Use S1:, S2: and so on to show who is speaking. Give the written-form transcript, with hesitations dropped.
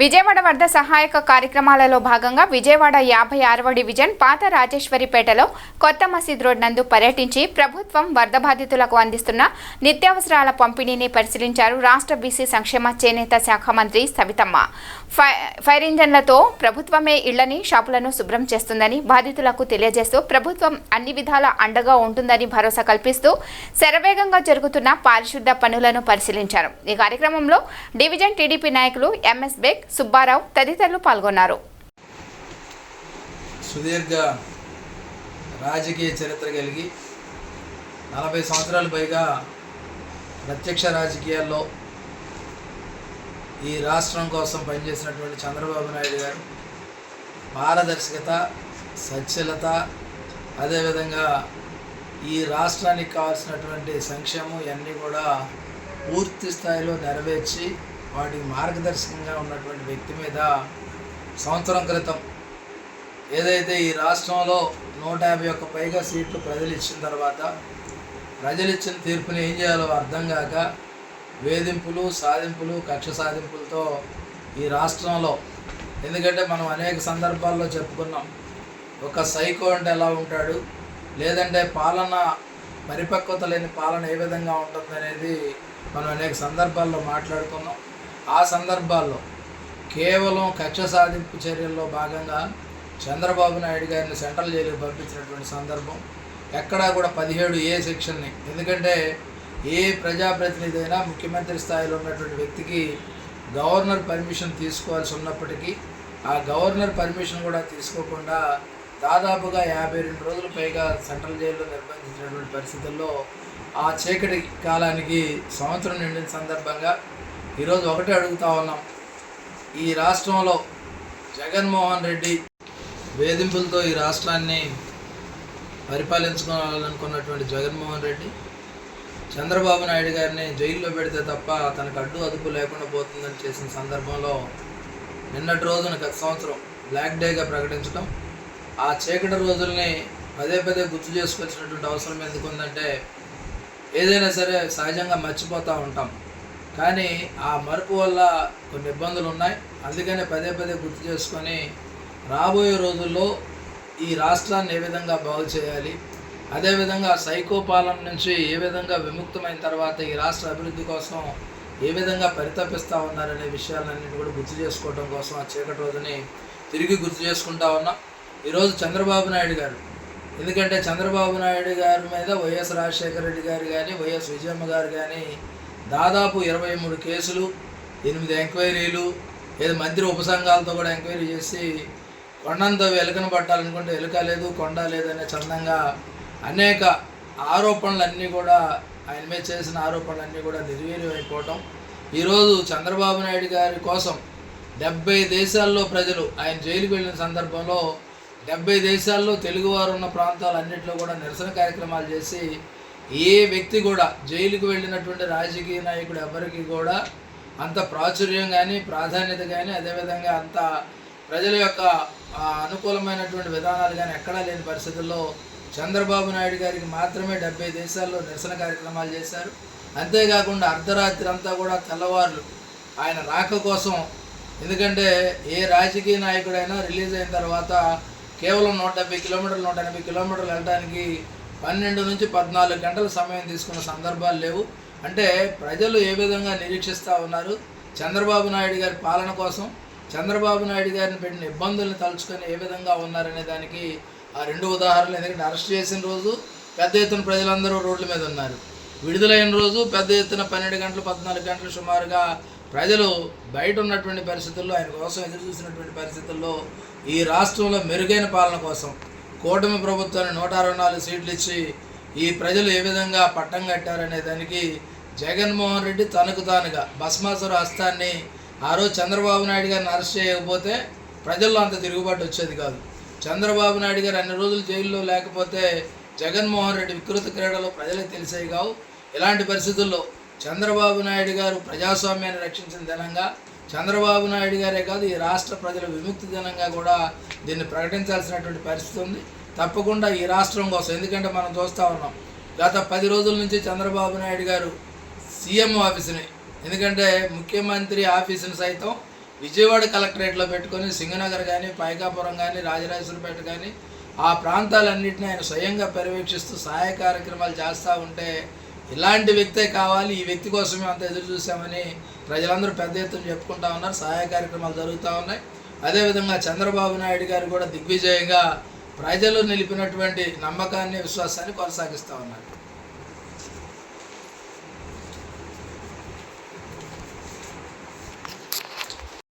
S1: విజయవాడ వరద సహాయక కార్యక్రమాలలో భాగంగా విజయవాడ 56వ డివిజన్ పాత రాజేశ్వరిపేటలో కొత్త మసీద్ రోడ్ నందు పర్యటించి ప్రభుత్వం వరద బాధితులకు అందిస్తున్న నిత్యావసరాల పంపిణీని పరిశీలించారు. రాష్ట్ర బీసీ సంక్షేమ చేనేత శాఖ మంత్రి సవితమ్మ ఫైర్ ఇంజన్లతో ప్రభుత్వమే ఇళ్లని షాపులను శుభ్రం చేస్తుందని బాధితులకు తెలియజేస్తూ ప్రభుత్వం అన్ని విధాల అండగా ఉంటుందని భరోసా కల్పిస్తూ శరవేగంగా జరుగుతున్న పారిశుద్ధ పనులను పరిశీలించారు. ఈ కార్యక్రమంలో డివిజన్ టీడీపీ నాయకులు ఎంఎస్ బేగ్, సుబ్బారావు తదితరులు పాల్గొన్నారు.
S2: సుదీర్ఘ రాజకీయ చరిత్ర కలిగి 40 సంవత్సరాల పైగా ప్రత్యక్ష రాజకీయాల్లో ఈ రాష్ట్రం కోసం పనిచేసినటువంటి చంద్రబాబు నాయుడు గారు పారదర్శకత, సచ్ఛలత, అదేవిధంగా ఈ రాష్ట్రానికి కావాల్సినటువంటి సంక్షేమం ఇవన్నీ కూడా పూర్తి స్థాయిలో నెరవేర్చి వాటికి మార్గదర్శకంగా ఉన్నటువంటి వ్యక్తి మీద సంవత్సరం క్రితం ఏదైతే ఈ రాష్ట్రంలో 151 పైగా సీట్లు ప్రజలు ఇచ్చిన తర్వాత ప్రజలు ఇచ్చిన తీర్పుని ఏం చేయాలో అర్థం కాక వేధింపులు, సాధింపులు, కక్ష సాధింపులతో ఈ రాష్ట్రంలో, ఎందుకంటే మనం అనేక సందర్భాల్లో చెప్పుకున్నాం, ఒక సైకో అంటే ఎలా ఉంటాడు, లేదంటే పాలన పరిపక్వత లేని పాలన ఏ విధంగా ఉంటుందనేది మనం అనేక సందర్భాల్లో మాట్లాడుకున్నాం. ఆ సందర్భాల్లో కేవలం కక్ష సాధింపు చర్యల్లో భాగంగా చంద్రబాబు నాయుడు గారిని సెంట్రల్ జైలుకి పంపించినటువంటి సందర్భం ఎక్కడా కూడా 17A సెక్షన్ని, ఎందుకంటే ఏ ప్రజాప్రతినిధి అయినా ముఖ్యమంత్రి స్థాయిలో ఉన్నటువంటి వ్యక్తికి గవర్నర్ పర్మిషన్ తీసుకోవాల్సి ఉన్నప్పటికీ ఆ గవర్నర్ పర్మిషన్ కూడా తీసుకోకుండా దాదాపుగా 52 రోజుల పైగా సెంట్రల్ జైల్లో నిర్బంధించినటువంటి పరిస్థితుల్లో ఆ చీకటి కాలానికి సంవత్సరం నిండిన సందర్భంగా ఈరోజు ఒకటే అడుగుతా ఉన్నాం, ఈ రాష్ట్రంలో జగన్మోహన్ రెడ్డి వేధింపులతో ఈ రాష్ట్రాన్ని పరిపాలించుకోవాలనుకున్నటువంటి జగన్మోహన్ రెడ్డి చంద్రబాబు నాయుడు గారిని జైల్లో పెడితే తప్ప తనకు అడ్డు అదుపు లేకుండా పోతుందని చేసిన సందర్భంలో నిన్నటి రోజున గత సంవత్సరం బ్లాక్ డేగా ప్రకటించడం, ఆ చీకటి రోజుల్ని పదే పదే గుర్తు చేసుకోవాల్సినటువంటి అవసరం ఎందుకు ఉందంటే ఏదైనా సరే సహజంగా మర్చిపోతూ ఉంటాం, కానీ ఆ మరుపు వల్ల కొన్ని ఇబ్బందులు ఉన్నాయి. అందుకనే పదే పదే గుర్తు చేసుకొని రాబోయే రోజుల్లో ఈ రాష్ట్రాన్ని ఏ విధంగా బాగు చేయాలి, అదేవిధంగా సైకో పాలన నుంచి ఏ విధంగా విముక్తమైన తర్వాత ఈ రాష్ట్ర అభివృద్ధి కోసం ఏ విధంగా పరితపిస్తూ ఉన్నారనే విషయాలన్నింటినీ కూడా గుర్తు చేసుకోవడం కోసం ఆ చీకటి రోజుని తిరిగి గుర్తు చేసుకుంటా ఉన్నాం. ఈరోజు చంద్రబాబు నాయుడు గారు, ఎందుకంటే చంద్రబాబు నాయుడు గారి మీద వైఎస్ రాజశేఖర రెడ్డి గారు కానీ వైఎస్ విజయమ్మ గారు కానీ దాదాపు 23 కేసులు, 8 ఎంక్వైరీలు, ఏదో మంత్రి ఉపసంఘాలతో కూడా ఎంక్వైరీ చేసి కొండంతో ఎలుకను పట్టాలనుకుంటే ఎలుక లేదు, కొండ లేదనే చందంగా అనేక ఆరోపణలన్నీ కూడా ఆయన మీద చేసిన ఆరోపణలన్నీ కూడా నిర్వీర్యం అయిపోవటం. ఈరోజు చంద్రబాబు నాయుడు గారి కోసం 70 దేశాల్లో ప్రజలు, ఆయన జైలుకు వెళ్ళిన సందర్భంలో 70 దేశాల్లో తెలుగువారు ఉన్న ప్రాంతాలన్నింటిలో కూడా నిరసన కార్యక్రమాలు చేసి ఏ వ్యక్తి కూడా జైలుకు వెళ్ళినటువంటి రాజకీయ నాయకుడు ఎవరికి కూడా అంత ప్రాచుర్యం కానీ ప్రాధాన్యత కానీ అదేవిధంగా అంత ప్రజల యొక్క అనుకూలమైనటువంటి విధానాలు కానీ ఎక్కడా లేని పరిస్థితుల్లో చంద్రబాబు నాయుడు గారికి మాత్రమే 70 దేశాల్లో నిరసన కార్యక్రమాలు చేశారు. అంతేకాకుండా అర్ధరాత్రి అంతా కూడా తెల్లవారులు ఆయన రాక కోసం, ఎందుకంటే ఏ రాజకీయ నాయకుడైనా రిలీజ్ అయిన తర్వాత కేవలం 170 కిలోమీటర్లు 180 కిలోమీటర్లు వెళ్ళడానికి 12 నుంచి 14 గంటల సమయం తీసుకున్న సందర్భాలు లేవు. అంటే ప్రజలు ఏ విధంగా నిరీక్షిస్తూ ఉన్నారు, చంద్రబాబు నాయుడు గారి పాలన కోసం చంద్రబాబు నాయుడు గారిని పెట్టిన ఇబ్బందులను తలుచుకొని ఏ విధంగా ఉన్నారనే దానికి ఆ 2 ఉదాహరణలు. ఎందుకంటే అరెస్ట్ చేసిన రోజు పెద్ద ఎత్తున ప్రజలందరూ రోడ్ల మీద ఉన్నారు, విడుదలైన రోజు పెద్ద ఎత్తున 12 గంటలు 14 గంటలు సుమారుగా ప్రజలు బయట ఉన్నటువంటి పరిస్థితుల్లో ఆయన కోసం ఎదురు చూసినటువంటి పరిస్థితుల్లో ఈ రాష్ట్రంలో మెరుగైన పాలన కోసం కూటమి ప్రభుత్వాన్ని 164 సీట్లు ఇచ్చి ఈ ప్రజలు ఏ విధంగా పట్టం కట్టారనే దానికి జగన్మోహన్ రెడ్డి తనకు తానుగా భస్మాసుర హస్తాన్ని ఆ రోజు చంద్రబాబు నాయుడు గారిని అరెస్ట్ చేయకపోతే ప్రజల్లో అంత తిరుగుబాటు వచ్చేది కాదు. చంద్రబాబు నాయుడు గారు అన్ని రోజులు జైల్లో లేకపోతే జగన్మోహన్ రెడ్డి వికృత క్రీడలో ప్రజలకు తెలిసేవి కావు. ఇలాంటి పరిస్థితుల్లో చంద్రబాబు నాయుడు గారు ప్రజాస్వామ్యాన్ని రక్షించిన దినంగా చంద్రబాబు నాయుడు గారే కాదు ఈ రాష్ట్ర ప్రజల విముక్తి దినంగా కూడా దీన్ని ప్రకటించాల్సినటువంటి పరిస్థితి ఉంది. తప్పకుండా ఈ రాష్ట్రం కోసం, ఎందుకంటే మనం చూస్తూ ఉన్నాం గత 10 రోజుల నుంచి చంద్రబాబు నాయుడు గారు సీఎం ఆఫీసుని, ఎందుకంటే ముఖ్యమంత్రి ఆఫీసుని సైతం విజయవాడ కలెక్టరేట్లో పెట్టుకొని సింగనగర్ కానీ, పైకాపురం కానీ, రాజరాజేశ్వరపేట కానీ ఆ ప్రాంతాలన్నింటినీ ఆయన స్వయంగా పర్యవేక్షిస్తూ సహాయ కార్యక్రమాలు చేస్తూ ఉంటే ఇలాంటి వ్యక్తే కావాలి, ఈ వ్యక్తి కోసమే అంత ఎదురు చూసామని ప్రజలందరూ పెద్ద ఎత్తున చెప్పుకుంటా ఉన్నారు. సహాయ కార్యక్రమాలు జరుగుతూ ఉన్నాయి. అదేవిధంగా చంద్రబాబు నాయుడు గారు కూడా దిగ్విజయంగా ప్రజలు నిలిపినటువంటి నమ్మకాన్ని, విశ్వాసాన్ని కొనసాగిస్తూ ఉన్నారు.